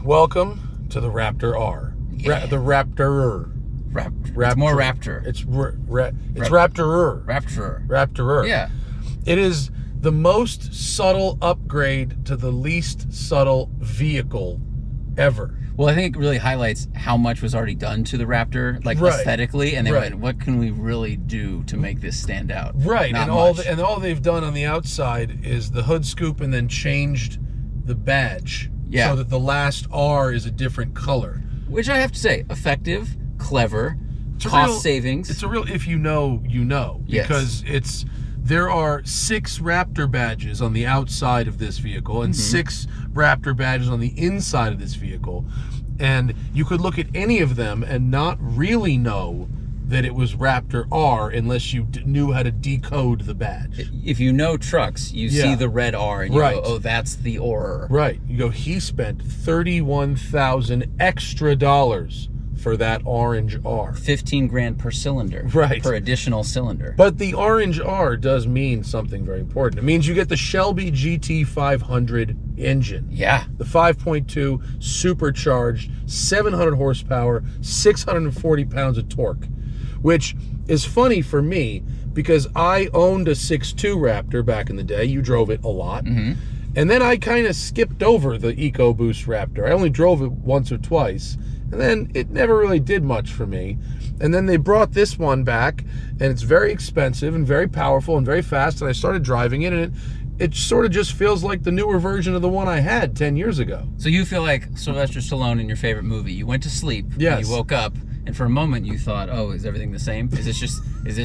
welcome to the Raptor R. Yeah. The Raptor. It's more Raptor. It's Raptor. Raptor. Yeah. It is the most subtle upgrade to the least subtle vehicle ever. Well, I think it really highlights how much was already done to the Raptor, like aesthetically, and they went, "What can we really do to make this stand out?" Right, Not and all they've done on the outside is the hood scoop and then changed the badge, so that the last R is a different color. Which I have to say, effective, clever, cost savings. It's a real if you know, you know, because there are 6 Raptor badges on the outside of this vehicle and 6 Raptor badges on the inside of this vehicle. And you could look at any of them and not really know that it was Raptor R unless you knew how to decode the badge. If you know trucks, you see the red R and you go, oh, that's the OR. Right. You go, he spent $31,000 extra for that orange R. 15 grand per cylinder. Right. Per additional cylinder. But the orange R does mean something very important. It means you get the Shelby GT500 engine. Yeah. The 5.2 supercharged, 700 horsepower, 640 pounds of torque, which is funny for me because I owned a 6.2 Raptor back in the day. You drove it a lot. And then I kind of skipped over the Ecoboost Raptor. I only drove it once or twice. And then it never really did much for me. And then they brought this one back, and it's very expensive and very powerful and very fast, and I started driving it, and it sort of just feels like the newer version of the one I had 10 years ago. So you feel like Sylvester Stallone in your favorite movie. You went to sleep, and you woke up, and for a moment you thought, oh, is everything the same? Is this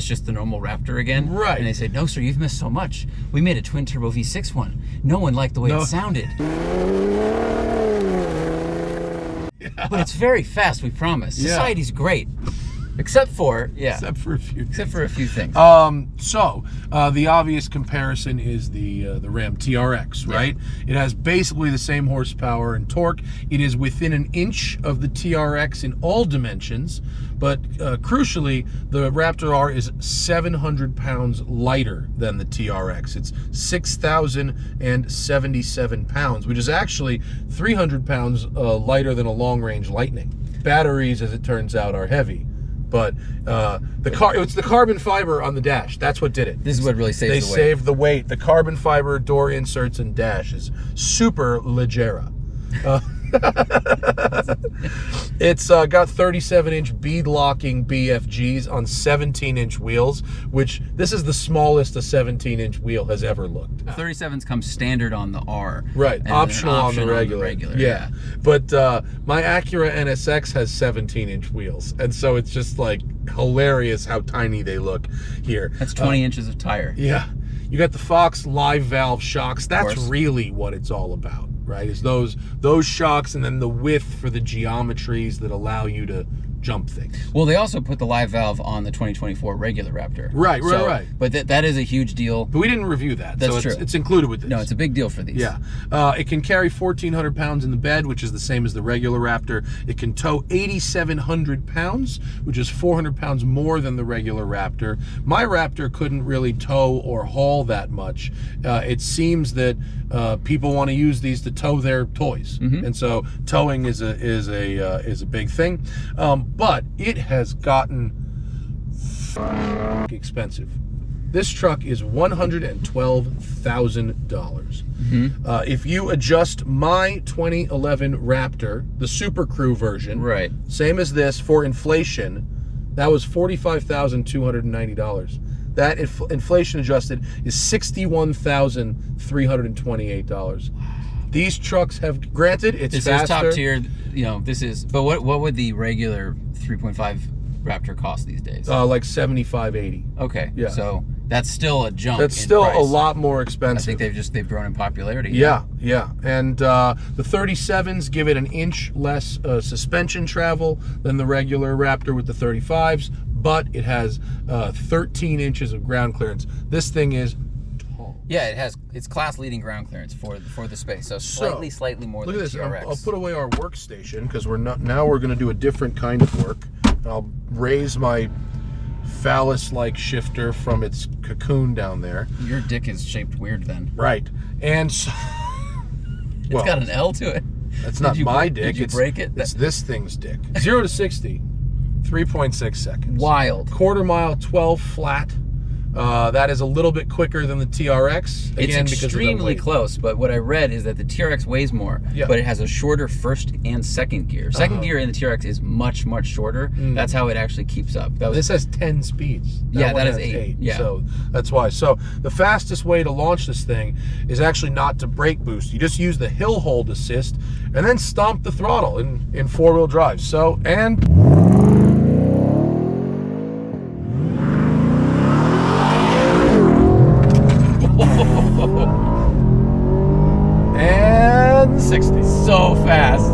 just the normal Raptor again? Right. And they said, no, sir, you've missed so much. We made a Twin-Turbo V6 one. No one liked the way it sounded. But it's very fast, we promise. Society's great. Except for a few things. The obvious comparison is the Ram TRX, right? It has basically the same horsepower and torque. It is within an inch of the TRX in all dimensions, but crucially, the Raptor R is 700 pounds lighter than the TRX. It's 6,077 pounds, which is actually 300 pounds lighter than a long-range Lightning. Batteries, as it turns out, are heavy. But it's the carbon fiber on the dash. That's what did it. This is what really saves the weight. They saved the weight. The carbon fiber door inserts and dash is super leggera. It's got 37-inch bead-locking BFGs on 17-inch wheels, which this is the smallest a 17-inch wheel has ever looked. 37s come standard on the R. Right, optional on the regular. Yeah. But my Acura NSX has 17-inch wheels, and so it's just like hilarious how tiny they look here. That's 20 inches of tire. Yeah. You got the Fox live valve shocks. That's really what it's all about. Right, is those shocks and then the width for the geometries that allow you to jump things. Well, they also put the live valve on the 2024 regular Raptor. Right. But that is a huge deal. But we didn't review that. That's true. It's included with this. No, it's a big deal for these. Yeah. It can carry 1,400 pounds in the bed, which is the same as the regular Raptor. It can tow 8,700 pounds, which is 400 pounds more than the regular Raptor. My Raptor couldn't really tow or haul that much. It seems that people want to use these to tow their toys, and so towing is a big thing. But it has gotten expensive. This truck is $112,000. If you adjust my 2011 Raptor, the Super Crew version, same as this, for inflation, that was $45,290. That inflation adjusted is $61,328. These trucks have, granted, it's faster. This is top tier, but what would the regular 3.5 Raptor cost these days? Like $75,000-$80,000. Okay, so that's still a jump. That's still a lot more expensive. I think they've grown in popularity. Yeah. And the 37s give it an inch less suspension travel than the regular Raptor with the 35s, but it has 13 inches of ground clearance. This thing is tall. Yeah, it's class-leading ground clearance for the space. So slightly more than the TRX. Look at this. I'll put away our workstation because we're going to do a different kind of work. I'll raise my phallus-like shifter from its cocoon down there. Your dick is shaped weird then. Right. And so, it's got an L to it. That's not my dick. Did you break it? It's this thing's dick. 0 to 60, 3.6 seconds. Wild. Quarter mile, 12 flat. That is a little bit quicker than the TRX. Again, it's extremely close, but what I read is that the TRX weighs more, but it has a shorter first and second gear. Second gear in the TRX is much, much shorter. That's how it actually keeps up. This has 10 speeds. That is 8. Yeah. So that's why. So the fastest way to launch this thing is actually not to brake boost. You just use the hill hold assist and then stomp the throttle in four-wheel drive. So, and... and 60. So fast.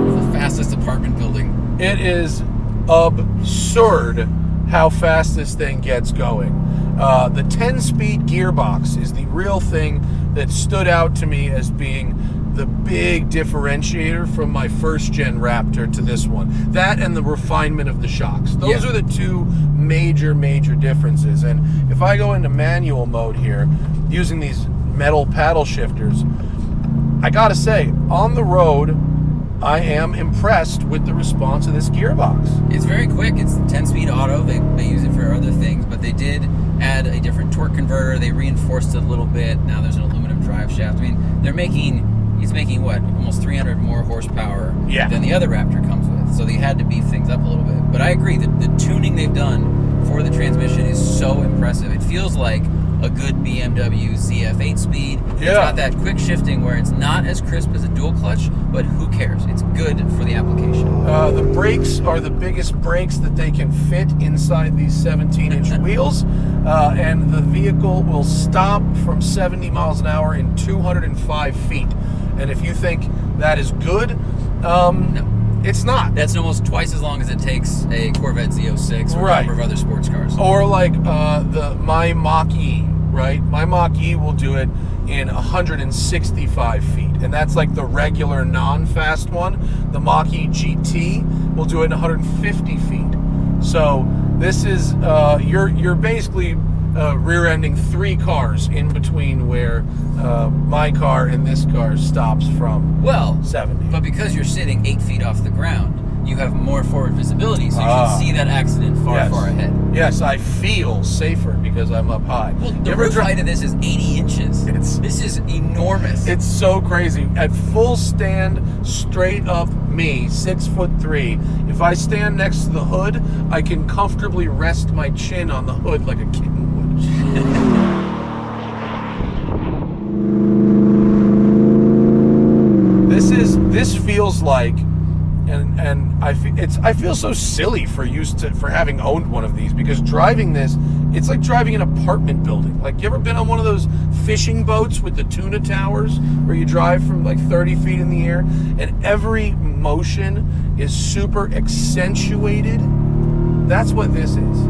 It's the fastest apartment building. It is absurd how fast this thing gets going. The 10-speed gearbox is the real thing that stood out to me as being the big differentiator from my first-gen Raptor to this one. That and the refinement of the shocks. Those are the two major differences. And if I go into manual mode here, using these metal paddle shifters, I gotta say, on the road, I am impressed with the response of this gearbox. It's very quick. It's 10-speed auto. They use it for other things, but they did add a different torque converter. They reinforced it a little bit. Now there's an aluminum drive shaft. I mean, it's making what, almost 300 more horsepower than the other Raptor comes with. So they had to beef things up a little bit. But I agree that the tuning they've done for the transmission is so impressive. It feels like a good BMW ZF8 speed. It's got that quick shifting where it's not as crisp as a dual clutch, but who cares? It's good for the application. The brakes are the biggest brakes that they can fit inside these 17-inch wheels, and the vehicle will stop from 70 miles an hour in 205 feet. And if you think that is good, no. It's not. That's almost twice as long as it takes a Corvette Z06 or a number of other sports cars. Or like my Mach-E, right? My Mach-E will do it in 165 feet. And that's like the regular non-fast one. The Mach-E GT will do it in 150 feet. So this is, you're basically rear-ending 3 cars in between where my car and this car stops from 70. But because you're sitting 8 feet off the ground, you have more forward visibility, so you can see that accident far ahead. Yes, I feel safer because I'm up high. Well, the roof height of this is 80 inches. This is enormous. It's so crazy. At full stand, straight up me, 6'3", if I stand next to the hood, I can comfortably rest my chin on the hood like a kitten would. This feels like, and I feel so silly for having owned one of these, because driving this, it's like driving an apartment building. Like, you ever been on one of those fishing boats with the tuna towers where you drive from like 30 feet in the air and every motion is super accentuated? That's what this is.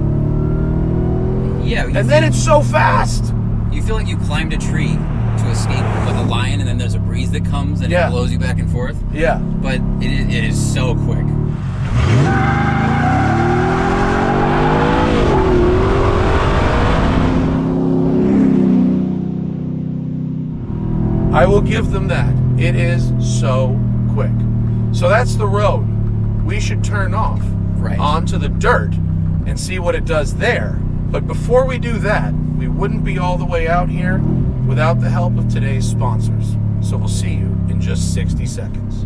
Yeah. And then it's so fast. You feel like you climbed a tree to escape like a lion, and then there's a breeze that comes and it blows you back and forth. Yeah. But it is so quick. I will give them that. It is so quick. So that's the road. We should turn off onto the dirt and see what it does there. But before we do that, we wouldn't be all the way out here without the help of today's sponsors. So we'll see you in just 60 seconds.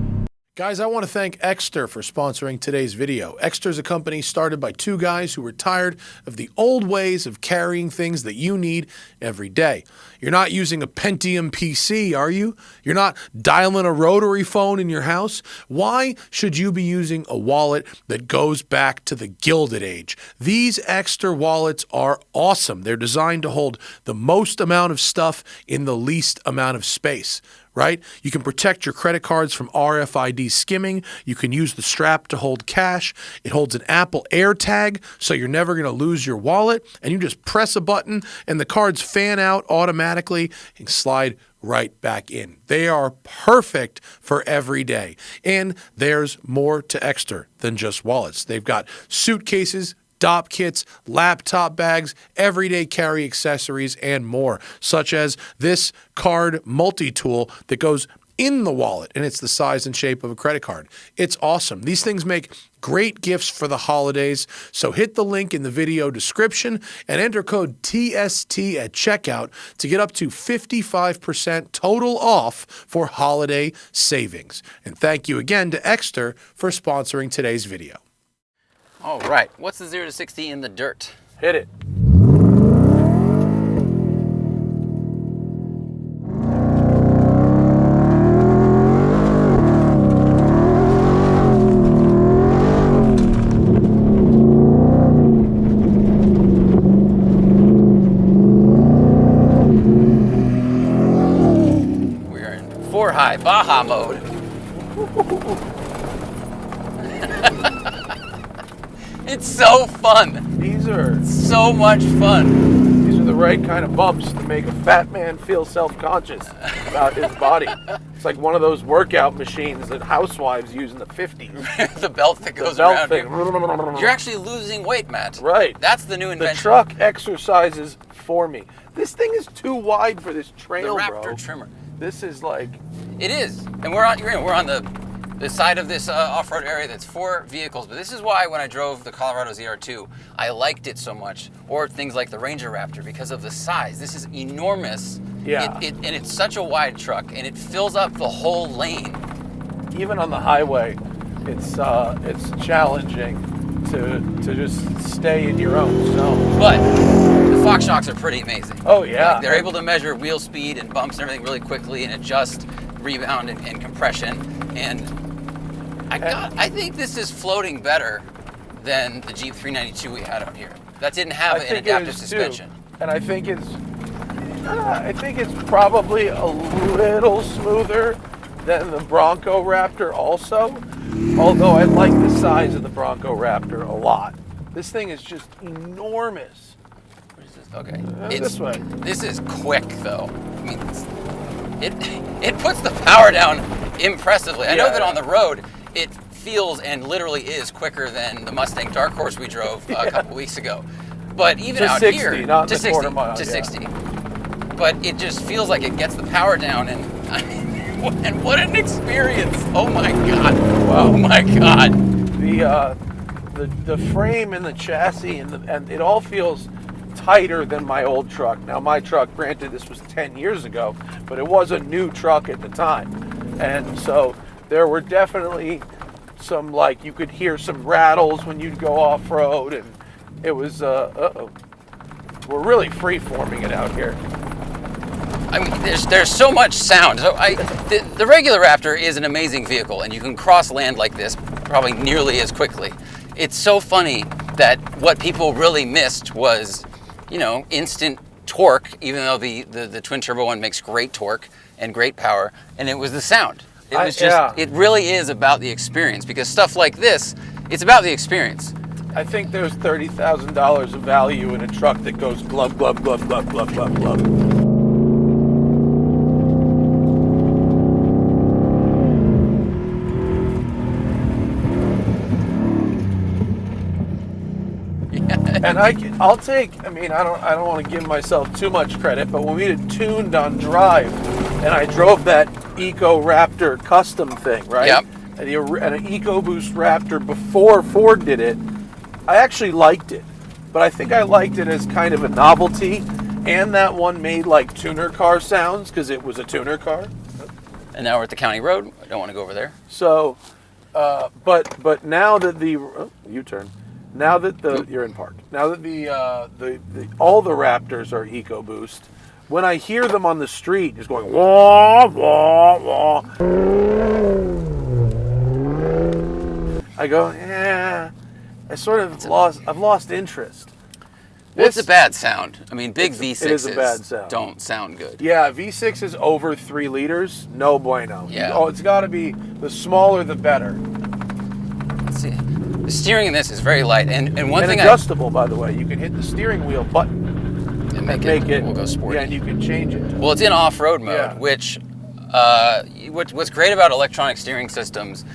Guys, I want to thank Exter for sponsoring today's video. Exter is a company started by 2 guys who were tired of the old ways of carrying things that you need every day. You're not using a Pentium PC, are you? You're not dialing a rotary phone in your house? Why should you be using a wallet that goes back to the Gilded Age? These Exter wallets are awesome. They're designed to hold the most amount of stuff in the least amount of space. Right? You can protect your credit cards from RFID skimming. You can use the strap to hold cash. It holds an Apple AirTag, so you're never going to lose your wallet. And you just press a button, and the cards fan out automatically and slide right back in. They are perfect for every day. And there's more to Exter than just wallets. They've got suitcases, DOP kits, laptop bags, everyday carry accessories, and more, such as this card multi-tool that goes in the wallet, and it's the size and shape of a credit card. It's awesome. These things make great gifts for the holidays, so hit the link in the video description and enter code TST at checkout to get up to 55% total off for holiday savings. And thank you again to Exter for sponsoring today's video. All right, what's the 0 to 60 in the dirt? Hit it. High Baja mode. It's so fun. These are so much fun. These are the right kind of bumps to make a fat man feel self-conscious about his body. It's like one of those workout machines that housewives use in the 50s. The belt that goes around you. You're actually losing weight, Matt. Right. That's the new invention. The truck exercises for me. This thing is too wide for this trail, the Raptor bro. trimmer. This is like... It is. And we're on the side of this off-road area that's 4 vehicles. But this is why when I drove the Colorado ZR2, I liked it so much. Or things like the Ranger Raptor because of the size. This is enormous. Yeah. And it's such a wide truck. And it fills up the whole lane. Even on the highway, it's challenging to just stay in your own zone. But the Fox shocks are pretty amazing. Oh yeah. Like, they're able to measure wheel speed and bumps and everything really quickly and adjust rebound and compression. And I think this is floating better than the Jeep 392 we had out here. That didn't have an adaptive suspension. And I think it's probably a little smoother than the Bronco Raptor also. Although I like the size of the Bronco Raptor a lot. This thing is just enormous. Okay. This way. This is quick though. I mean, it puts the power down impressively. I know that on the road it feels and literally is quicker than the Mustang Dark Horse we drove a couple weeks ago. But even out 60, here, not to the 60, quarter mile, to yeah. 60. But it just feels like it gets the power down, and I mean, and what an experience! Oh my god! Wow. Oh my god! The frame and the chassis and it all feels tighter than my old truck. Now my truck, granted this was 10 years ago, but it was a new truck at the time. And so there were definitely some, like, you could hear some rattles when you'd go off-road, and it was, we're really free-forming it out here. I mean, there's so much sound. So the regular Raptor is an amazing vehicle, and you can cross land like this probably nearly as quickly. It's so funny that what people really missed was, instant torque, even though the twin turbo one makes great torque and great power, and it was the sound. It was just, it really is about the experience, because stuff like this, it's about the experience. I think there's $30,000 of value in a truck that goes glub, glub, glub, glub, glub, glub, glub. And I'll take, I don't want to give myself too much credit, but when we did Tuned on Drive, and I drove that Eco Raptor custom thing, right? Yep. And an EcoBoost Raptor before Ford did it, I actually liked it. But I think I liked it as kind of a novelty, and that one made like tuner car sounds, because it was a tuner car. And now we're at the county road. I don't want to go over there. So, but now that U-turn. Now that you're in park. Now that all the Raptors are EcoBoost, when I hear them on the street, just going wah wah wah, I go, yeah. I've lost interest. Well, it's a bad sound. I mean, big V6s don't sound good. Yeah, V6 is over 3 liters. No bueno. Yeah. Oh, it's got to be, the smaller the better. Let's see. The steering in this is very light, and one thing adjustable, by the way. You can hit the steering wheel button and make it. We'll go sporty. Yeah, and you can change it. Well, it's in off-road mode, which what's great about electronic steering systems,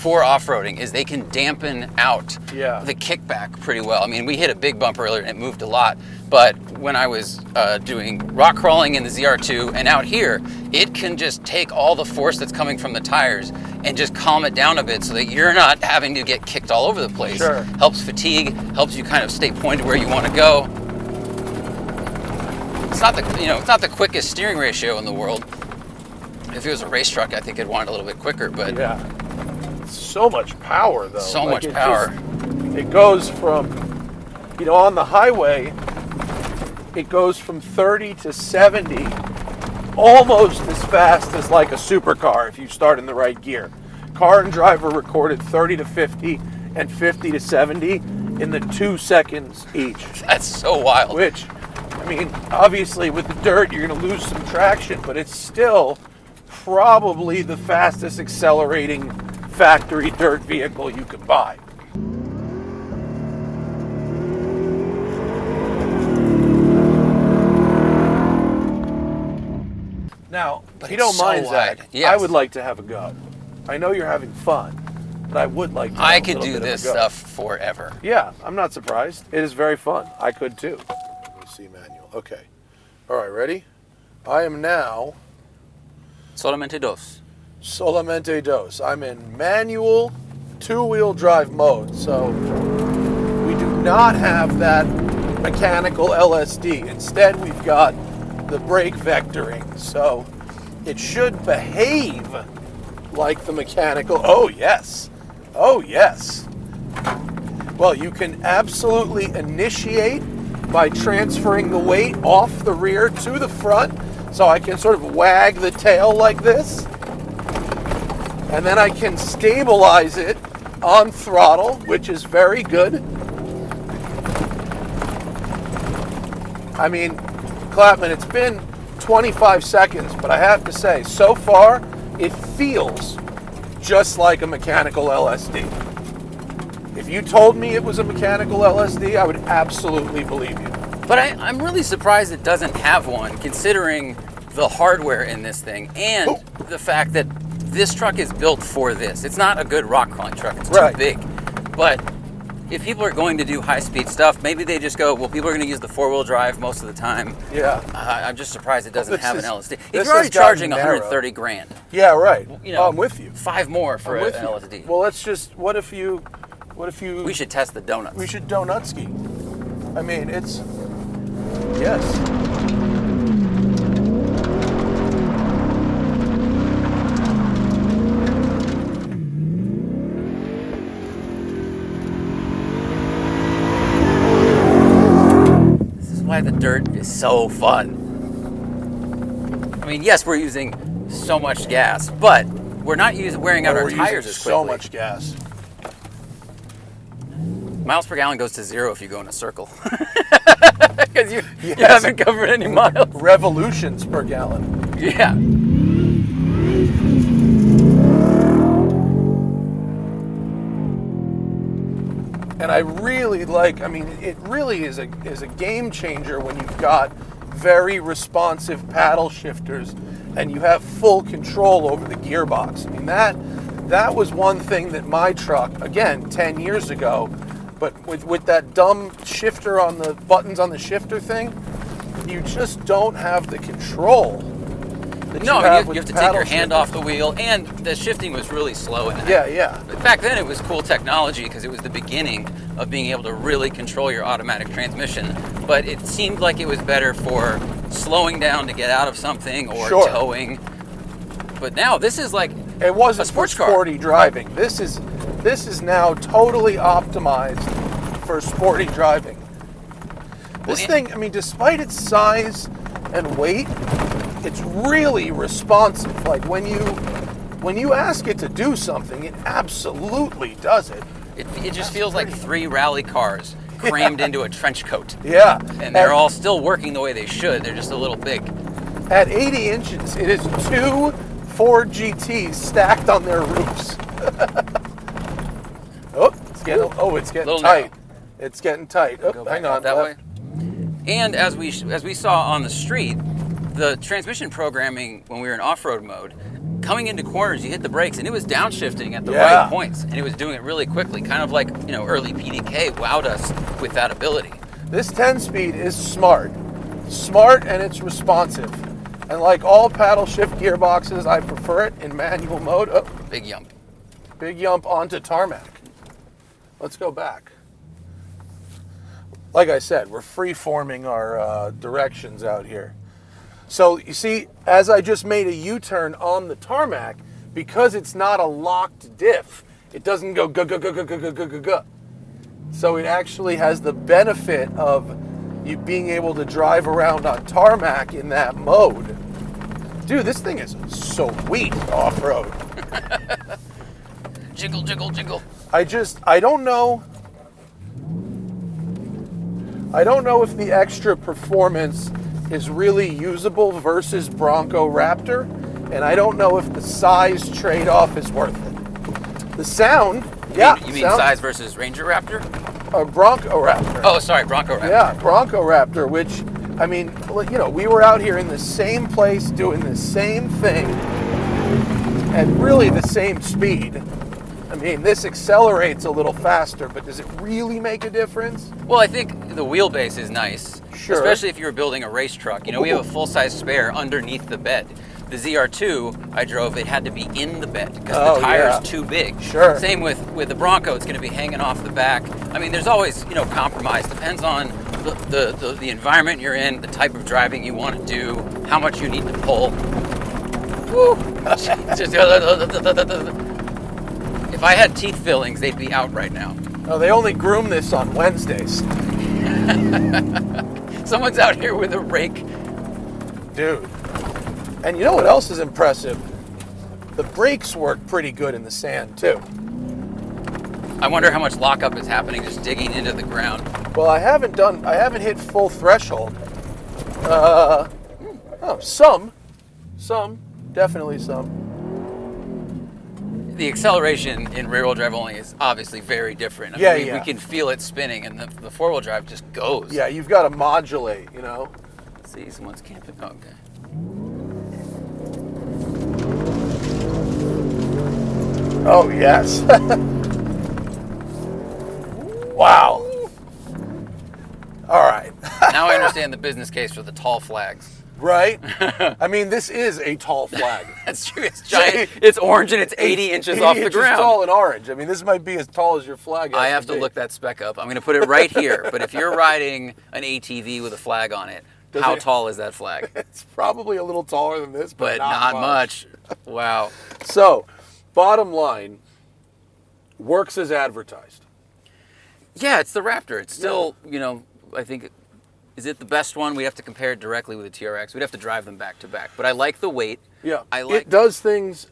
for off-roading is they can dampen out the kickback pretty well. I mean, we hit a big bump earlier and it moved a lot, but when I was doing rock crawling in the ZR2 and out here, it can just take all the force that's coming from the tires and just calm it down a bit so that you're not having to get kicked all over the place. Sure. Helps fatigue, helps you kind of stay pointed where you want to go. It's not the, you know, it's not the quickest steering ratio in the world. If it was a race truck, I think I'd want it a little bit quicker, but yeah, so much power though. So much power. It goes from, you know, on the highway, it goes from 30 to 70 almost as fast as like a supercar if you start in the right gear. Car and Driver recorded 30 to 50 and 50 to 70 in the 2 seconds each. That's so wild. Which, I mean, obviously with the dirt you're going to lose some traction, but it's still probably the fastest accelerating factory dirt vehicle you can buy. Now, if you don't mind, Zach, yes. I would like to have a go. I know you're having fun, but I would like to have I a could little do bit of this a go. stuff forever. Yeah, I'm not surprised. It is very fun. I could too. Let me see manual. Okay. All right, ready? I am now Solamente dos. Solamente dos. I'm in manual 2-wheel drive mode, so we do not have that mechanical LSD. Instead, we've got the brake vectoring, so it should behave like the mechanical. Oh, yes. Oh, yes. Well, you can absolutely initiate by transferring the weight off the rear to the front, so I can sort of wag the tail like this. And then I can stabilize it on throttle, which is very good. I mean, Clapman, it's been 25 seconds, but I have to say, so far, it feels just like a mechanical LSD. If you told me it was a mechanical LSD, I would absolutely believe you. But I'm really surprised it doesn't have one, considering the hardware in this thing and the fact that this truck is built for this. It's not a good rock crawling truck. It's too big. But if people are going to do high-speed stuff, maybe they just go, well, people are going to use the 4-wheel drive most of the time. Yeah. I'm just surprised it doesn't have an LSD. If this you're already has gotten charging 130 grand. Yeah, right. You know, I'm with you. 5 more for an LSD. Well, let's just, what if you... We should test the donuts. We should donut ski. I mean, it's... Yes. This is why the dirt is so fun. I mean, yes, we're using so much gas, but we're not wearing out our tires as quickly. So much gas. Miles per gallon goes to 0 if you go in a circle. Because you haven't covered any miles. Revolutions per gallon. Yeah. And I really like, I mean, it really is a game changer when you've got very responsive paddle shifters and you have full control over the gearbox. I mean, that was one thing that my truck, again, 10 years ago, but with that dumb shifter on the buttons on the shifter thing, you just don't have the control. No, you have to take your hand off the wheel, and the shifting was really slow in that. Yeah. Back then it was cool technology because it was the beginning of being able to really control your automatic transmission, but it seemed like it was better for slowing down to get out of something or towing. But now this is like it wasn't a sports for sporty driving. This is now totally optimized for sporty driving. This thing, I mean, despite its size and weight, it's really responsive. Like when you ask it to do something, it absolutely does it. It just feels like 3 rally cars crammed into a trench coat. Yeah. And they're all still working the way they should. They're just a little big. At 80 inches, it is 2 Ford GTs stacked on their roofs. It's getting tight. It's getting tight. Oh, hang on. That way. And as we saw on the street, the transmission programming when we were in off-road mode coming into corners, you hit the brakes, and it was downshifting at the Yeah. right points, and it was doing it really quickly, kind of like, you know, early PDK wowed us with that ability. This 10-speed is smart. Smart, and it's responsive. And like all paddle shift gearboxes, I prefer it in manual mode. Oh, Big yump. big yump onto tarmac. Let's go back. Like I said, we're free-forming our directions out here. So you see, as I just made a U-turn on the tarmac, because it's not a locked diff, it doesn't go go. So it actually has the benefit of you being able to drive around on tarmac in that mode. Dude, this thing is sweet off-road. Jiggle, jiggle, jiggle. I don't know if the extra performance is really usable versus Bronco Raptor, and I don't know if the size trade-off is worth it. The sound, You mean size versus Ranger Raptor? Bronco Raptor. Oh, sorry, Bronco Raptor. Yeah, Bronco Raptor, which, I mean, you know, we were out here in the same place doing the same thing at really the same speed. I mean, this accelerates a little faster, but does it really make a difference? Well, I think the wheelbase is nice, Sure. especially if you were building a race truck. You know, we have a full-size spare underneath the bed. The ZR2 I drove, it had to be in the bed because the tire's too big. Sure. Same with the Bronco, it's going to be hanging off the back. I mean, there's always, you know, compromise. Depends on the environment you're in, the type of driving you want to do, how much you need to pull. Woo. If I had teeth fillings, they'd be out right now. Oh, they only groom this on Wednesdays. Someone's out here with a rake. Dude. And you know what else is impressive? The brakes work pretty good in the sand, too. I wonder how much lockup is happening just digging into the ground. Well, I haven't hit full threshold. Some, definitely some. The acceleration in rear-wheel drive only is obviously very different. I mean, we can feel it spinning, and the four-wheel drive just goes. Yeah, you've got to modulate, you know? Let's see, someone's camping. Oh, okay. Oh, yes. Wow. All right. Now I understand the business case for the tall flags. Right? I mean, this is a tall flag. That's true. It's giant. It's orange, and it's 80 inches off the ground. It's tall and orange. I mean, this might be as tall as your flag. I have to look that spec up. I'm going to put it right here. But if you're riding an ATV with a flag on it, how tall is that flag? It's probably a little taller than this, but not much. Wow. So, bottom line, works as advertised. Yeah, it's the Raptor. It's still, you know, I think, is it the best one? We have to compare it directly with the TRX. We'd have to drive them back to back. But I like the weight. Yeah, it does things.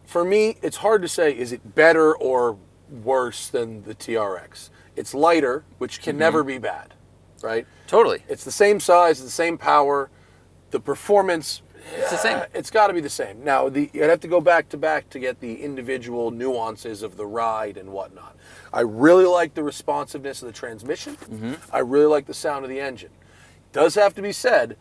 For me, it's hard to say, is it better or worse than the TRX? It's lighter, which can never be bad, right? Totally. It's the same size, the same power. The performance, it's the same. It's got to be the same. Now, you'd have to go back to get the individual nuances of the ride and whatnot. I really like the responsiveness of the transmission. I really like the sound of the engine. Does have to be said,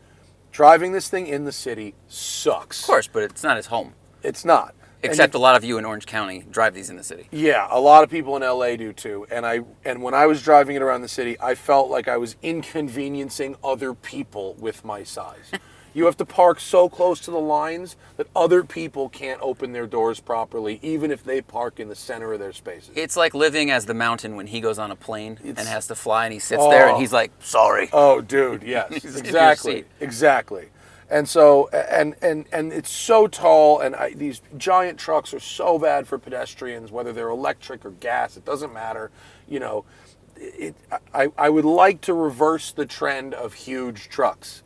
driving this thing in the city sucks. Of course, but it's not his home. It's not. Except a lot of you in Orange County drive these in the city. Yeah, a lot of people in LA do too. And when I was driving it around the city, I felt like I was inconveniencing other people with my size. You have to park so close to the lines that other people can't open their doors properly, even if they park in the center of their spaces. It's like living as the mountain when he goes on a plane and has to fly, and he sits there and he's like, sorry. Oh, dude, yes, exactly. And so, and it's so tall, and these giant trucks are so bad for pedestrians, whether they're electric or gas, it doesn't matter. You know, I would like to reverse the trend of huge trucks.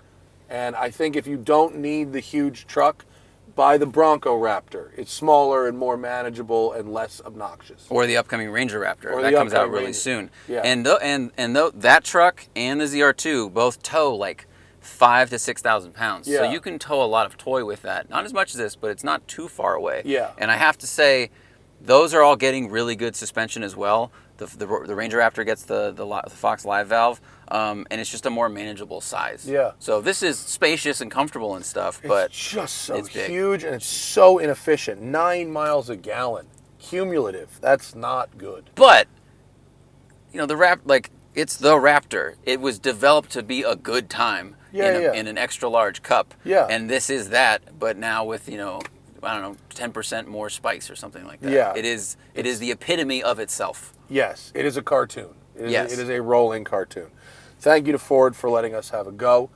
And I think if you don't need the huge truck, buy the Bronco Raptor. It's smaller and more manageable and less obnoxious. Or the upcoming Ranger Raptor. That comes out really soon. Yeah. And that truck and the ZR2 both tow like 5,000 to 6,000 pounds. Yeah. So you can tow a lot of toy with that. Not as much as this, but it's not too far away. Yeah. And I have to say, those are all getting really good suspension as well. The Ranger Raptor gets the Fox Live valve, and it's just a more manageable size. Yeah. So this is spacious and comfortable and stuff, but it's just so it's big. huge and it's so inefficient. 9 miles a gallon, cumulative. That's not good. But you know, it's the Raptor. It was developed to be a good time in an extra large cup. Yeah. And this is that, but now with, you know, I don't know, 10% more spice or something like that. Yeah. It is the epitome of itself. Yes, it is a cartoon. Yes. It is a rolling cartoon. Thank you to Ford for letting us have a go.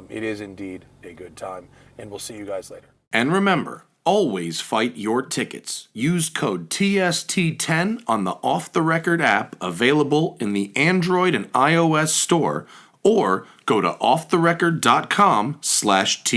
It is indeed a good time, and we'll see you guys later. And remember, always fight your tickets. Use code TST10 on the Off the Record app available in the Android and iOS store, or go to offtherecord.com/TST.